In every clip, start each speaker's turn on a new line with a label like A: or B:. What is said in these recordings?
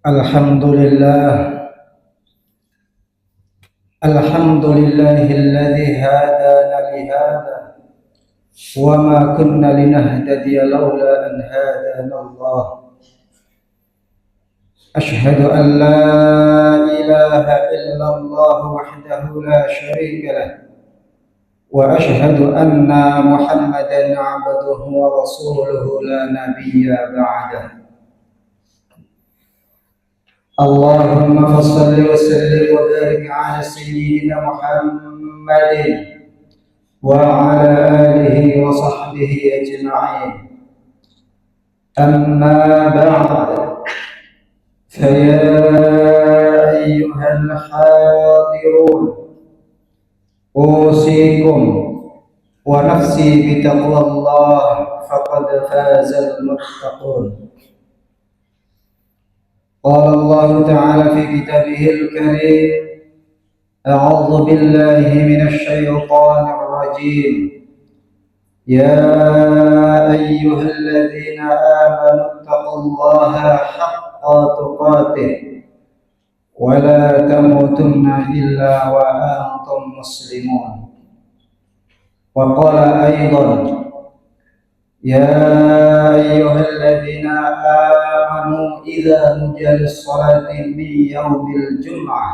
A: Alhamdulillah, alhamdulillahilladzi hadana lihada wa ma kunna linahtadiya laula an hadana Allah. Ashhadu an la ilaha illallah wahdahu la syarika lah wa ashhadu anna Muhammadan 'abduhu wa rasuluhu la nabiyya ba'dah. Allahumma fassalli wa sallim wa barik ala sayyidina Muhammadin wa ala alihi wa sahbihi ajma'in. Amma ba'd, faya ayyuhal hadirun, usikum wa nafsi bitaqwallah faqad fazal muttaqun. قال الله تعالى في كتابه الكريم: أعوذ بالله من الشيطان الرجيم. يا أيها الذين آمنوا اتقوا الله حق تقاته ولا تموتن إلا وأنتم مسلمون. وقال أيضا: يا أيها الذين آمنوا إذا نودي للصلاة من يوم الجمعة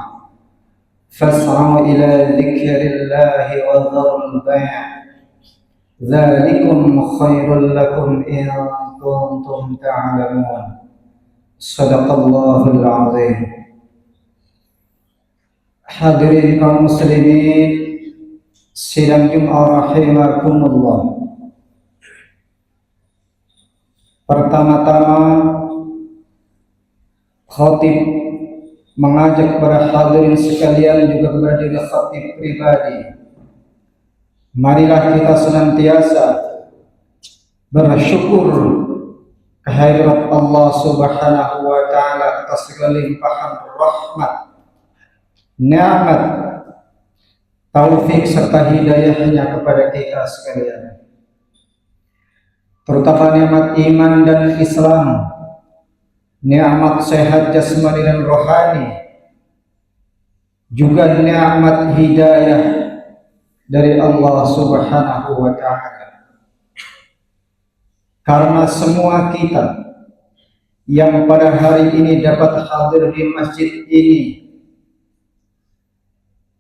A: فاسعوا إلى ذكر الله وذروا البيع ذلكم خير لكم إن كنتم تعلمون. صدق الله العظيم. Hadirin kaum muslimin sidang Jumat rahimakumullah. Pertama-tama khatib mengajak para hadirin sekalian, juga kepada diri khatib pribadi, marilah kita senantiasa bersyukur kehadirat Allah Subhanahu wa taala atas segala limpahan rahmat, nikmat, taufik serta hidayahnya kepada kita sekalian. Terutama nikmat iman dan Islam, nikmat sehat jasmani dan rohani, juga nikmat hidayah dari Allah Subhanahu wa taala. Karena semua kita yang pada hari ini dapat hadir di masjid ini,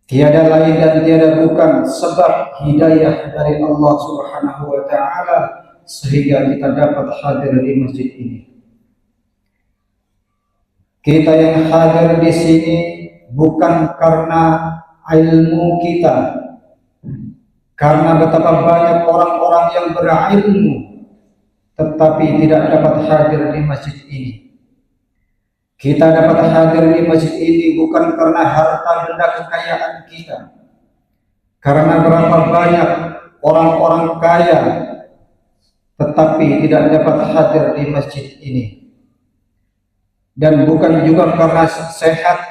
A: tiada lain dan tiada bukan sebab hidayah dari Allah Subhanahu wa taala sehingga kita dapat hadir di masjid ini. Kita yang hadir di sini bukan karena ilmu kita, karena betapa banyak orang-orang yang berilmu tetapi tidak dapat hadir di masjid ini. Kita dapat hadir di masjid ini bukan karena harta benda kekayaan kita, karena berapa banyak orang-orang kaya tetapi tidak dapat hadir di masjid ini, dan bukan juga karena sehat,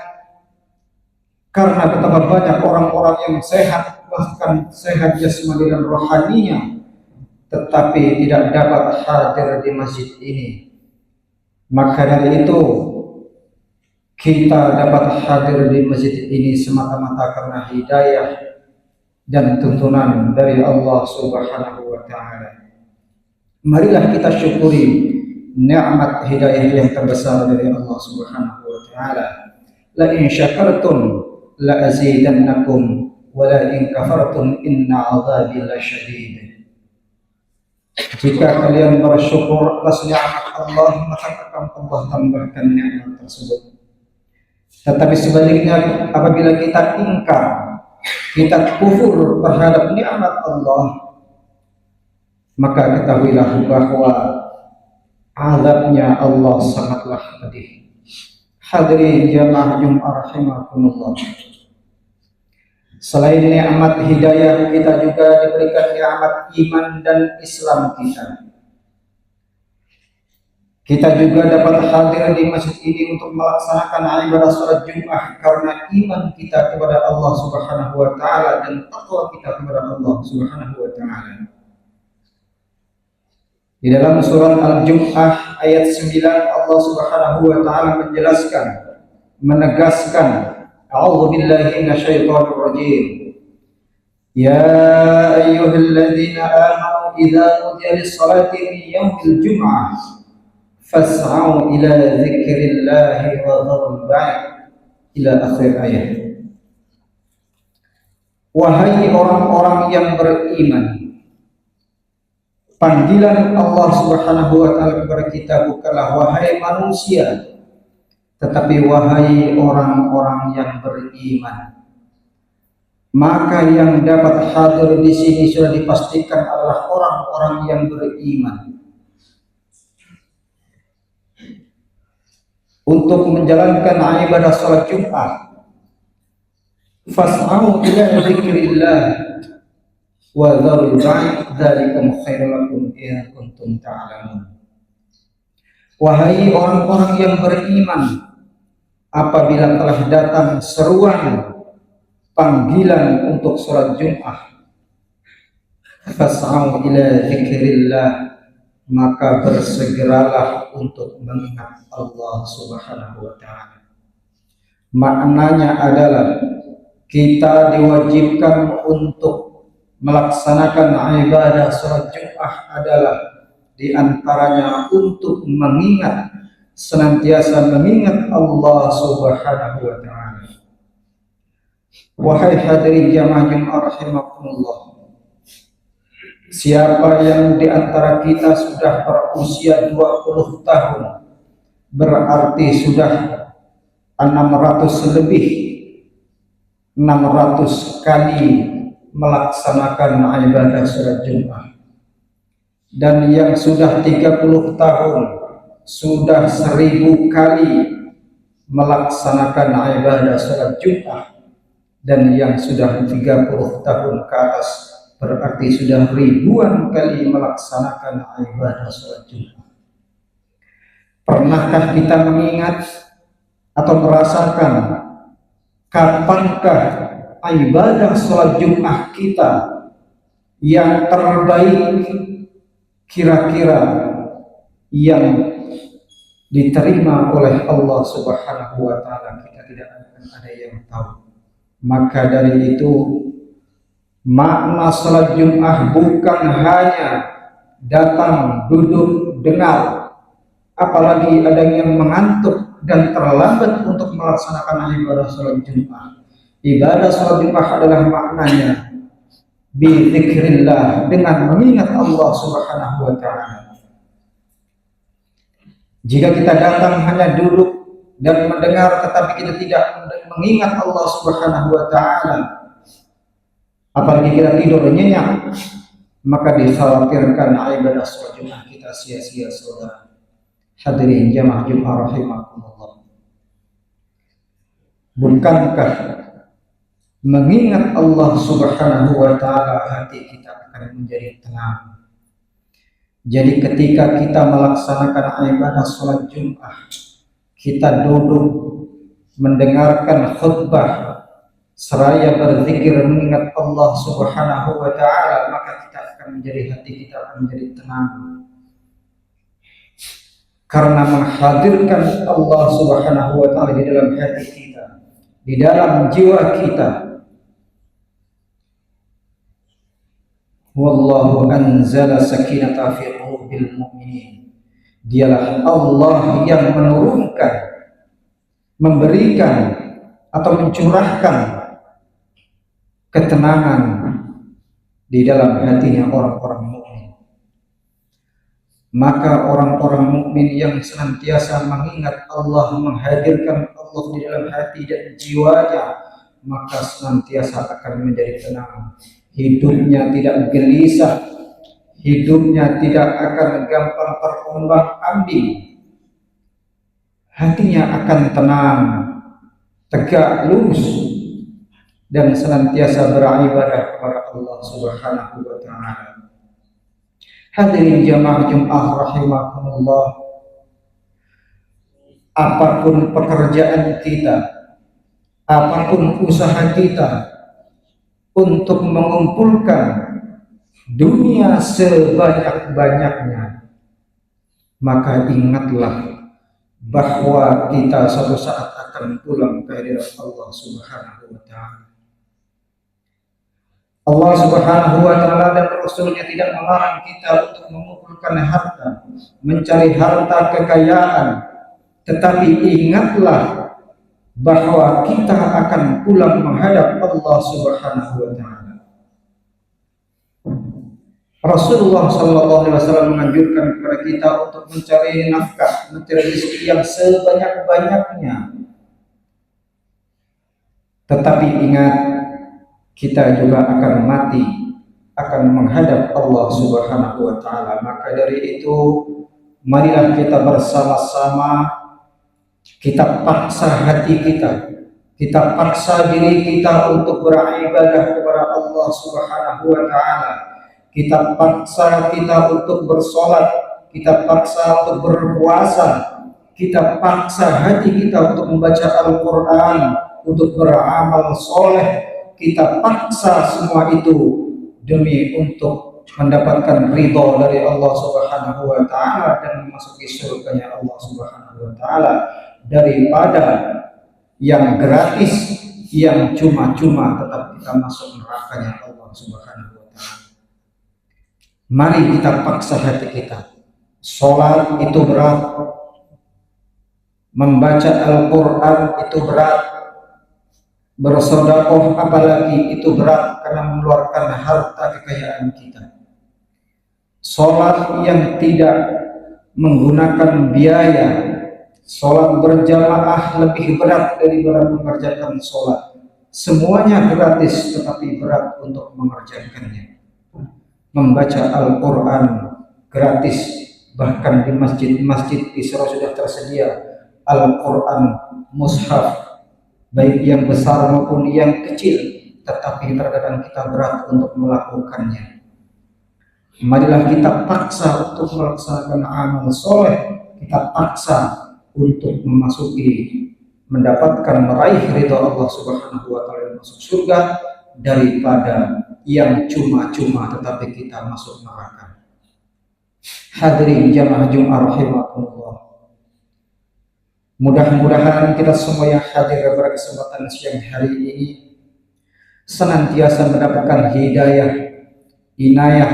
A: karena betapa banyak orang-orang yang sehat, bahkan sehat jasmani dan rohaninya, tetapi tidak dapat hadir di masjid ini. Maka dari itu kita dapat hadir di masjid ini semata-mata karena hidayah dan tuntunan dari Allah Subhanahu wa taala. Marilah kita syukuri nikmat hidayah yang terbesar dari Allah Subhanahu wa taala. La in syakartum la azidannakum wa la in kafartum inna 'adzabi lasyadid. Jika kalian bersyukur atas nikmat Allah, maka akan Allah tambahkan nikmat tersebut. Tetapi sebaliknya, apabila kita ingkar, kita kufur terhadap nikmat Allah, maka ketahuilah bahwa azabnya Allah sangatlah pedih. Hadirin jamaah Jumat rahimakumullah. Selain nikmat hidayah, kita juga diberikan nikmat iman dan Islam kita. Kita juga dapat hadir di masjid ini untuk melaksanakan ibadah salat Jumat karena iman kita kepada Allah Subhanahu wa taala dan takwa kita kepada Allah Subhanahu wa taala. Di dalam surat Al-Jum'ah ayat 9 Allah Subhanahu wa taala menjelaskan, menegaskan, a'udzu billahi minasyaitonir rajim. Ya ayyuhalladzina amanu idza nudiya lis-salati min yaumil jum'ah fas'au ila dzikrillahi wa dharul bai' ila akhir ayat. Wahai orang-orang yang beriman, panggilan Allah Subhanahu wa taala kepada kita bukanlah wahai manusia, tetapi wahai orang-orang yang beriman. Maka yang dapat hadir di sini sudah dipastikan adalah orang-orang yang beriman. Untuk menjalankan ibadah salat Jumat, fas'au ila dzikrillah wa dzarul bai' dzalikum khairul lakum in kuntum ta'lamun. Wahai orang-orang yang beriman, apabila telah datang seruan panggilan untuk salat Jumat, fas'au ila dzikrillah, maka bersegeralah untuk mengingat Allah Subhanahu wa taala. Maknanya adalah kita diwajibkan untuk melaksanakan ibadah salat Jumat adalah diantaranya untuk mengingat, senantiasa mengingat Allah Subhanahu wa taala. Wahai hadirin jamaah Jumat rahimakumullah, siapa yang di antara kita sudah berusia 20 tahun, berarti sudah 600 lebih, 600 kali melaksanakan ibadah salat Jumat. Dan yang sudah 30 tahun sudah 1000 kali melaksanakan ibadah salat Jumat. Dan yang sudah 30 tahun ke atas berarti sudah ribuan kali melaksanakan ibadah salat Jumat. Pernahkah kita mengingat atau merasakan kapankah ibadah salat Jumat kita yang terbaik, kira-kira yang diterima oleh Allah Subhanahu wa taala? Kita tidak akan ada yang tahu. Maka dari itu, makna salat Jumat bukan hanya datang, duduk, dengar, apalagi ada yang mengantuk dan terlambat untuk melaksanakan ibadah salat Jumat. Ibadah salat Jumat adalah maknanya bi dzikrillah, dengan mengingat Allah Subhanahu wa taala. Jika kita datang hanya duduk dan mendengar tetapi kita tidak mengingat Allah Subhanahu wa taala, apalagi kita tidur nyenyak, maka dikhawatirkan ibadah salat Jumat kita sia-sia, saudara. Hadirin jamaah Jumat rahimakumullah. Bukankah mengingat Allah Subhanahu wa taala hati kita akan menjadi tenang? Jadi ketika kita melaksanakan ibadah salat Jumat, kita duduk mendengarkan khutbah seraya berzikir mengingat Allah Subhanahu wa taala, maka kita akan menjadi, hati kita akan menjadi tenang. Karena menghadirkan Allah Subhanahu wa taala di dalam hati kita, di dalam jiwa kita. Wallahu anzala sakinata fi qulubil mu'minin. Dialah Allah yang menurunkan, memberikan atau mencurahkan ketenangan di dalam hatinya orang-orang mukmin. Maka orang-orang mukmin yang senantiasa mengingat Allah, menghadirkan Allah di dalam hati dan jiwanya, maka senantiasa akan menjadi tenang. Hidupnya tidak gelisah, hidupnya tidak akan gampang terombang-ambing. Hatinya akan tenang, tegak lurus, dan senantiasa beribadah kepada Allah Subhanahu wa taala. Hadirin jamaah Jumat rahimakumullah, apapun pekerjaan kita, apapun usaha kita untuk mengumpulkan dunia sebanyak-banyaknya, maka ingatlah bahwa kita suatu saat akan pulang ke hadirat Allah Subhanahu wa taala. Allah Subhanahu wa taala dan Rasulnya tidak melarang kita untuk mengumpulkan harta, mencari harta kekayaan, tetapi ingatlah bahwa kita akan pulang menghadap Allah Subhanahu wa taala. Rasulullah sallallahu alaihi wasallam menganjurkan kepada kita untuk mencari nafkah, mencari rezeki yang sebanyak-banyaknya. Tetapi ingat, kita juga akan mati, akan menghadap Allah Subhanahu wa taala. Maka dari itu, marilah kita bersama-sama, kita paksa hati kita paksa diri kita untuk beribadah kepada Allah Subhanahu wa taala. Kita paksa kita untuk bersolat, kita paksa untuk berpuasa, kita paksa hati kita untuk membaca Al-Quran, untuk beramal soleh. Kita paksa semua itu demi untuk mendapatkan ridho dari Allah Subhanahu wa taala dan memasuki surganya Allah Subhanahu wa taala, daripada yang gratis, yang cuma-cuma tetap kita masuk nerakanya Allah Subhanahu wa taala. Mari kita paksa hati kita. Sholat itu berat, membaca Al-Quran itu berat, bersedekah apalagi itu berat karena mengeluarkan harta kekayaan kita. Sholat yang tidak menggunakan biaya, sholat berjamaah lebih berat daripada mengerjakan sholat. Semuanya gratis tetapi berat untuk mengerjakannya. Membaca Al-Quran gratis, bahkan di masjid-masjid Isra sudah tersedia Al-Quran mushaf, baik yang besar maupun yang kecil, tetapi terkadang kita berat untuk melakukannya. Marilah kita paksa untuk melaksanakan amal soleh, kita paksa untuk mendapatkan meraih ridha Allah Subhanahu wa taala, masuk surga, daripada yang cuma-cuma tetapi kita masuk neraka. Hadirin jamaah Jumat rahimakumullah. Mudah-mudahan kita semua yang hadir pada kesempatan siang hari ini senantiasa mendapatkan hidayah, inayah,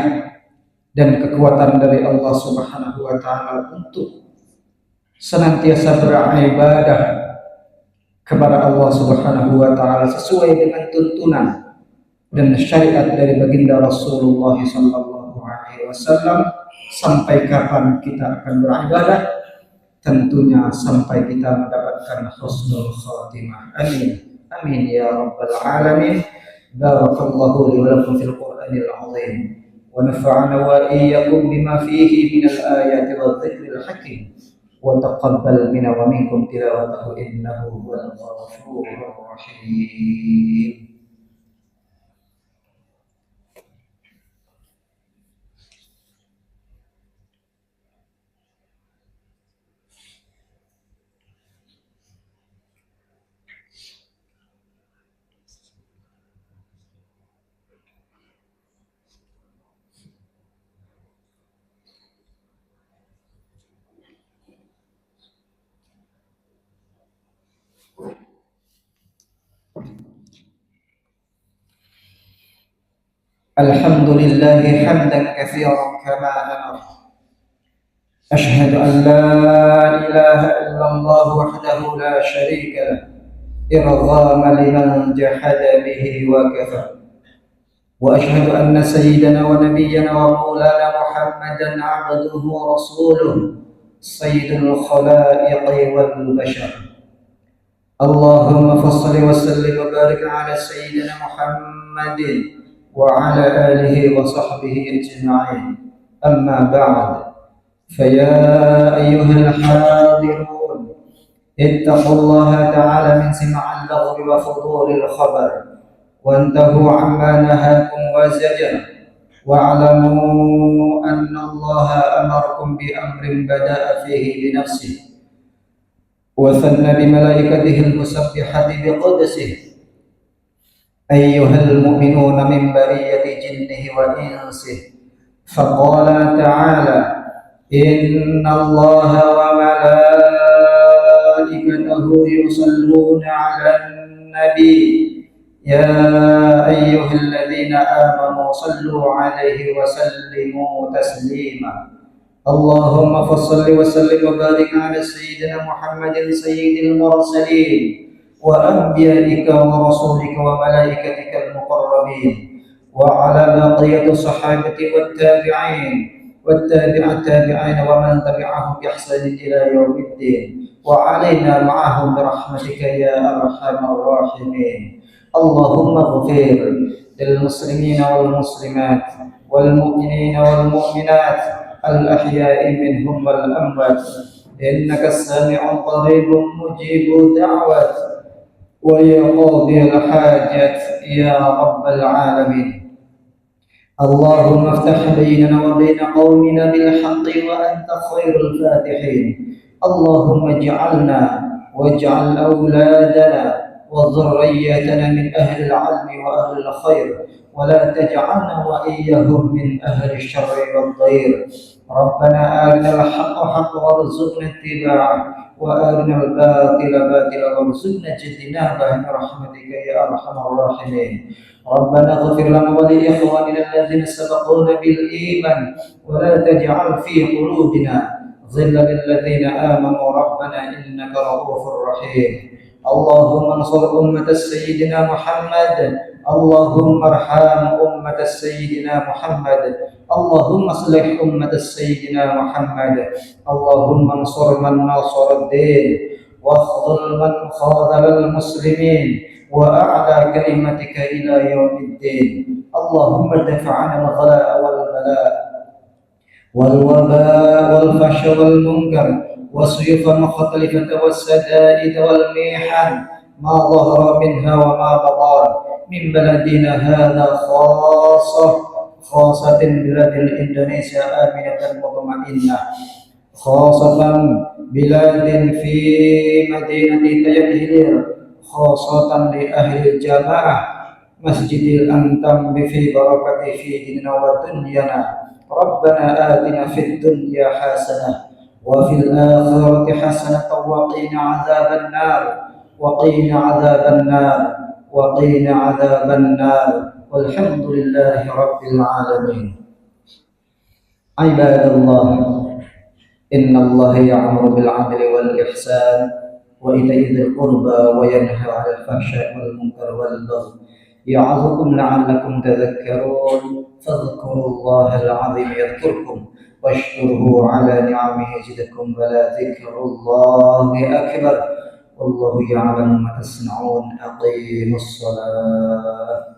A: dan kekuatan dari Allah Subhanahu wa taala untuk senantiasa beribadah kepada Allah Subhanahu wa taala sesuai dengan tuntunan dan syariat dari baginda Rasulullah sallallahu alaihi wasallam. Sampai kapan kita akan beribadah? Tentunya sampai kita mendapatkan husnul khatimah. Amin. Amin ya rabbal alamin. Barakallahu li wa lakum fil Qur'anil azim. Wa nafa'ana wa iyyakum bima fihi minal ayati wadh-dhikril hakim. Wa taqabbal minna wa minkum tilawatahu innahu huwal ghafurur rahim. Alhamdulillah hamdan katsiran kama amara. Ashhadu an la ilaha illallah wahdahu la syarika lah, irghama liman jahada bihi wa kafar. Wa ashhadu anna sayyidana wa nabiyyana wa maulana Muhammadan abduhu wa rasuluh, sayyidul khalaiqi wal bashar. Allahumma fassalli wa sallim wa barik ala sayyidina Muhammadin وعلى آله وصحبه أجمعين. أما بعد، فيا أيها الحاضرون اتقوا الله تعالى من سماع اللغو وفضول الخبر، وانتهوا عما نهاكم وزجر، واعلموا أن الله أمركم بأمر بدأ فيه بنفسه وثنى بملائكته المسبحة بقدسه. أيها المؤمنون من برية جنه وإنسه، فقال تعالى: إن الله وملائكته يصلون على النبي يا أيها الذين آمنوا صلوا عليه وسلموا تسليما اللهم فصل وسلم وبارك على سيدنا محمد سيد المرسلين وأنبيائك ورسولك وملائكتك المقربين وعلى بقية الصحابة والتابعين التابعين ومن تبعهم بإحسان إلى يوم الدين وعلينا معهم برحمتك يا أرحم الراحمين اللهم اغفر للمسلمين والمسلمات والمؤمنين والمؤمنات الأحياء منهم والأموات إنك السامع قريب مجيب دعوات ويقضي الحاجات يا رب العالمين اللهم افتح بيننا وبين قومنا بالحق وأنت خير الفاتحين اللهم اجعلنا واجعل أولادنا وذريتنا من أهل العلم وأهل الخير ولا تجعلنا وإياهم من أهل الشر والضير ربنا آرنا الحق حقا وارزقنا اتباعه وأرنا الباطل باطلا وارزقنا اجتنابه برحمتك يا أرحم الراحمين ربنا اغفر لنا ولإخواننا الذين سبقونا بالإيمان ولا تجعل في قلوبنا ظلا للذين آمنوا ربنا إنك رؤوف رحيم اللهم انصر أمة سيدنا محمد اللهم ارحم أمة سيدنا محمد اللهم اصلح أمة سيدنا محمد اللهم انصر من نصر الدين واخذل من خاذل المسلمين وأعلى كلمتك إلى يوم الدين اللهم ادفع عنا الغلاء والبلاء والوباء والفحش والمنكر والسيوف المختلفة والسدائد والميحن ما ظهر منها وما بطن من بلدنا هذا خاصة بلاد إندونيسيا آمنة مطمئنة خاصة بلاد في مدينة تيمهير خاصة لأهل الجماعة مسجد الأنتم في بركة في ديننا ودنيانا ربنا آتنا في الدنيا حسنة وفي الآخرة حسنة وقنا عذاب النار وقنا عذاب النار وقنا عذاب النار والحمد لله رب العالمين عباد الله إن الله يأمر بالعدل والإحسان وإيتاء ذي القربى وينهى عن الفحشاء والمنكر والبغي يعظكم لعلكم تذكرون فاذكروا الله العظيم يذكركم واشكروه على نعمه يزدكم ولذكر الله أكبر والله يعلم ما تصنعون أقيموا الصلاة